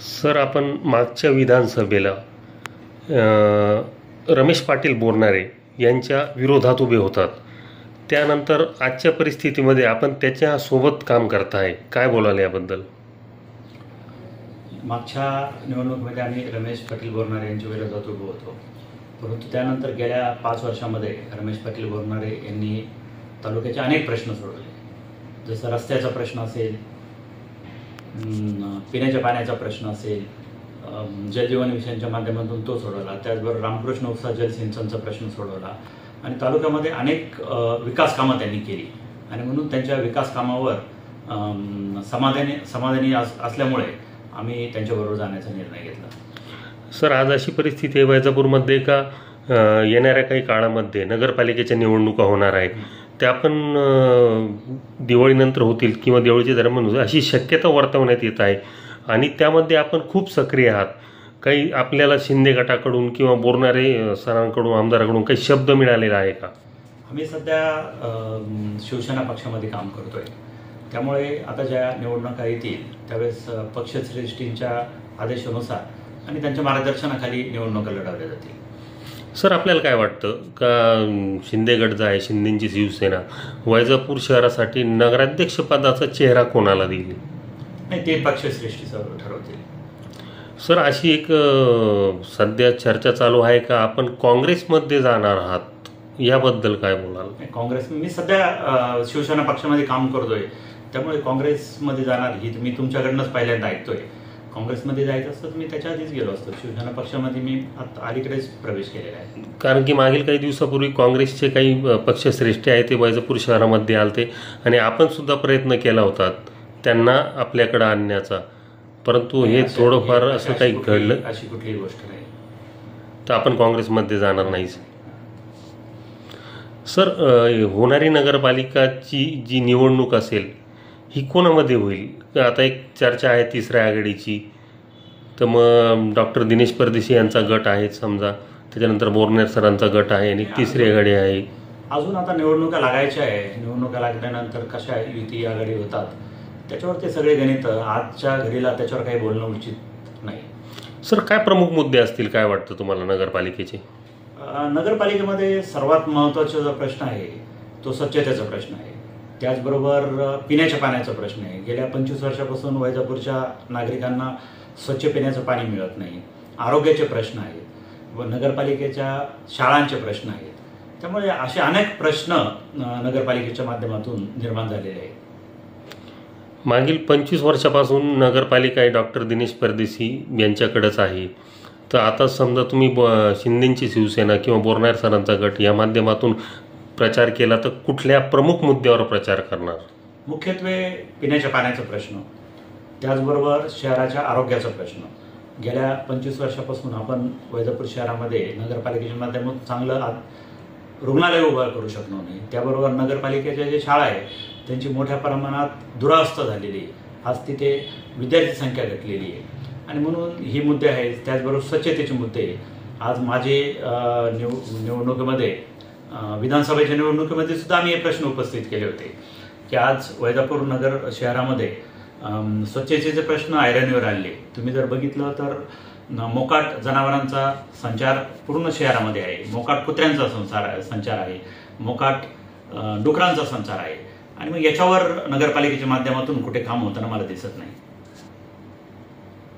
Sir, आपण मागच्या विधानसभेला रमेश पाटील बोरनारे यांच्या विरोधात उभे होतात. त्यानंतर आजच्या परिस्थितीमध्ये आपण त्याच्यासोबत काम करताय, काय बोलाल याबद्दल? मागच्या निवडणुकीमध्ये आम्ही रमेश पाटील बोरनारे यांच्या विरोधात उभे होतो. परंतु त्यानंतर गेल्या 5 वर्षामध्ये रमेश पाटील बोरनारे यांनी तालुक्याचे अनेक प्रश्न सोडवले. जसं रस्त्याचा प्रश्न असेल, पिण्याच्या पाण्याचा प्रश्न असेल, जलजीवन मिशनच्या माध्यमातून तो सोडवला. त्याचबरोबर रामकृष्ण उपसा जलसिंचनचा प्रश्न सोडवला आणि तालुक्यामध्ये अनेक विकास कामं त्यांनी केली आणि म्हणून त्यांच्या विकास कामावर समाधानी असल्यामुळे आम्ही त्यांच्याबरोबर जाण्याचा निर्णय घेतला. सर, आज अशी परिस्थिती आहे वैजापूरमध्ये का येणाऱ्या काही काळामध्ये नगरपालिकेच्या निवडणुका होणार आहेत, त्या पण दिवाळीनंतर होतील किंवा दिवाळीच्या दरम्यान होतील अशी शक्यता वर्तवण्यात येत आहे आणि त्यामध्ये आपण खूप सक्रिय आहात. काही आपल्याला शिंदे गटाकडून किंवा बोरनारे सरांकडून, आमदाराकडून काही शब्द मिळालेला आहे का? आम्ही सध्या शिवसेना पक्षामध्ये काम करतोय, त्यामुळे आता ज्या निवडणुका येतील त्यावेळेस पक्षश्रेष्ठींच्या आदेशानुसार आणि त्यांच्या मार्गदर्शनाखाली निवडणुका लढवल्या जातील. सर, आपल्याला काय वाटतं का शिंदे गट जो आहे, शिंदेची शिवसेना, वैजापूर शहरासाठी नगराध्यक्ष पदाचा चेहरा कोणाला देईल? नाही, ते पक्षश्रेष्ठी ठरवतील. सर, अशी एक सध्या चर्चा चालू आहे का आपण काँग्रेसमध्ये जाणार आहात, याबद्दल काय बोलाल? काँग्रेस, मी सध्या शिवसेना पक्षामध्ये काम करतोय, त्यामुळे काँग्रेसमध्ये जाणार ही मी तुमच्याकडनंच पहिल्यांदा ऐकतोय. काँग्रेसमध्ये जायचं असतं तर मी त्याच्या आधीच गेलो असतो. शिवसेना पक्षामध्ये मी अलीकडेच प्रवेश केलेला आहे. कारण की मागील काही दिवसापूर्वी काँग्रेसचे काही पक्षश्रेष्ठी आहे ते वैजापूर शहरामध्ये आलते आणि आपण सुद्धा प्रयत्न केला होता त्यांना आपल्याकडे आणण्याचा, परंतु हे थोडंफार असं काही घडलं. अशी कुठलीही गोष्ट नाही. तर आपण काँग्रेसमध्ये जाणार नाहीच. सर, होणारी नगरपालिकाची जी निवडणूक असेल ही कोणामध्ये होईल? आता एक चर्चा आहे तिसऱ्या आघाडीची, तर मग डॉक्टर दिनेश परदेशी यांचा गट आहे समजा, त्याच्यानंतर बोरनेर सरांचा गट आहे आणि तिसरी आघाडी आहे. अजून आता निवडणुका लागायच्या आहे. निवडणुका लागल्यानंतर कशा युती आघाडी होतात त्याच्यावर ते सगळे गणित आजच्या घडीला त्याच्यावर काही बोलणं उचित नाही. सर, काय प्रमुख मुद्दे असतील, काय वाटतं तुम्हाला नगरपालिकेचे? नगरपालिकेमध्ये सर्वात महत्त्वाचा जो प्रश्न आहे तो स्वच्छतेचा प्रश्न आहे. त्याचबरोबर पिण्याच्या पाण्याचा प्रश्न आहे. गेल्या 25 वर्षापासून वैजापूरच्या नागरिकांना स्वच्छ पिण्याचं पाणी मिळत नाही. आरोग्याचे प्रश्न आहेत व नगरपालिकेच्या शाळांचे प्रश्न आहेत. त्यामुळे असे अनेक प्रश्न नगरपालिकेच्या माध्यमातून निर्माण झालेले आहेत. मागील 25 वर्षापासून नगरपालिका आहे डॉक्टर दिनेश परदेशी यांच्याकडेच आहे. तर आता समजा तुम्ही शिंदेची शिवसेना किंवा बोरनार सरांचा गट या माध्यमातून प्रचार केला तर कुठल्या प्रमुख मुद्द्यावर प्रचार करणार? मुख्यत्वे पिण्याच्या पाण्याचा प्रश्न, त्याचबरोबर शहराच्या आरोग्याचा प्रश्न. गेल्या 25 वर्षापासून आपण वैजापूर शहरामध्ये नगरपालिकेच्या माध्यमातून चांगलं रुग्णालय उभं करू शकलो नाही. त्याबरोबर नगरपालिकेच्या जे शाळा आहे त्यांची मोठ्या प्रमाणात दुरावस्था झालेली आहे. आज तिथे विद्यार्थी संख्या घटलेली आहे आणि म्हणून ही मुद्दे आहेत. त्याचबरोबर स्वच्छतेचे मुद्दे. आज माझे निवडणुकीमध्ये विधानसभेच्या निवडणुकीमध्ये सुद्धा आम्ही हे प्रश्न उपस्थित केले होते की आज वैजापूर नगर शहरामध्ये स्वच्छतेचे प्रश्न ऐरणीवर आले. तुम्ही जर बघितलं तर मोकाट जनावरांचा संचार पूर्ण शहरामध्ये आहे, मोकाट कुत्र्यांचा संचार आहे, मोकाट डुकरांचा संचार आहे आणि मग याच्यावर नगरपालिकेच्या माध्यमातून कुठे काम होताना मला दिसत नाही.